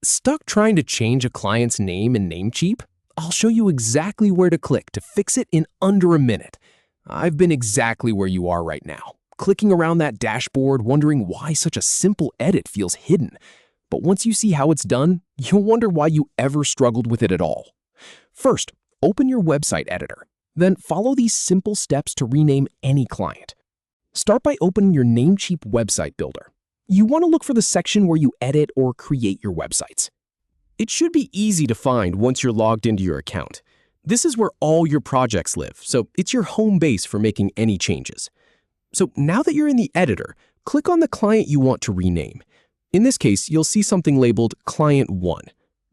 Stuck trying to change a client's name in Namecheap? I'll show you exactly where to click to fix it in under a minute. I've been exactly where you are right now, clicking around that dashboard, wondering why such a simple edit feels hidden. But once you see how it's done, you'll wonder why you ever struggled with it at all. First, open your website editor. Then follow these simple steps to rename any client. Start by opening your Namecheap website builder. You want to look for the section where you edit or create your websites. It should be easy to find once you're logged into your account. This is where all your projects live, so it's your home base for making any changes. So now that you're in the editor, click on the client you want to rename. In this case, you'll see something labeled Client 1.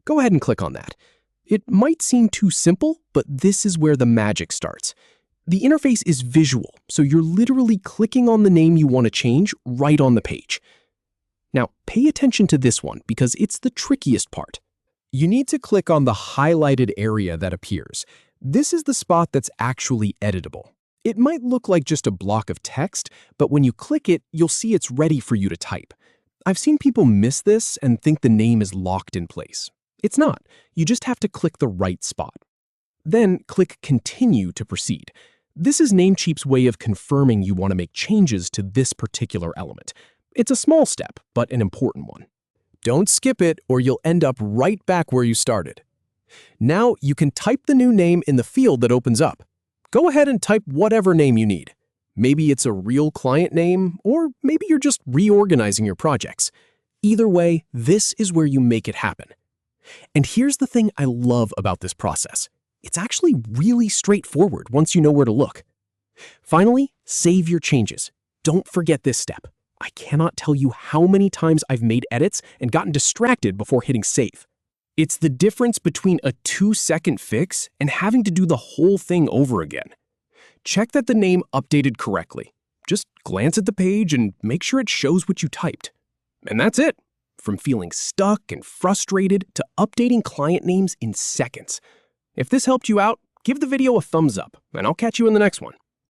Go ahead and click on that. It might seem too simple, but this is where the magic starts. The interface is visual, so you're literally clicking on the name you want to change right on the page. Now, pay attention to this one because it's the trickiest part. You need to click on the highlighted area that appears. This is the spot that's actually editable. It might look like just a block of text, but when you click it, you'll see it's ready for you to type. I've seen people miss this and think the name is locked in place. It's not. You just have to click the right spot. Then click Continue to proceed. This is Namecheap's way of confirming you want to make changes to this particular element. It's a small step, but an important one. Don't skip it or you'll end up right back where you started. Now you can type the new name in the field that opens up. Go ahead and type whatever name you need. Maybe it's a real client name, or maybe you're just reorganizing your projects. Either way, this is where you make it happen. And here's the thing I love about this process. It's actually really straightforward once you know where to look. Finally, save your changes. Don't forget this step. I cannot tell you how many times I've made edits and gotten distracted before hitting save. It's the difference between a 2-second fix and having to do the whole thing over again. Check that the name updated correctly. Just glance at the page and make sure it shows what you typed. And that's it. From feeling stuck and frustrated to updating client names in seconds. If this helped you out, give the video a thumbs up, and I'll catch you in the next one.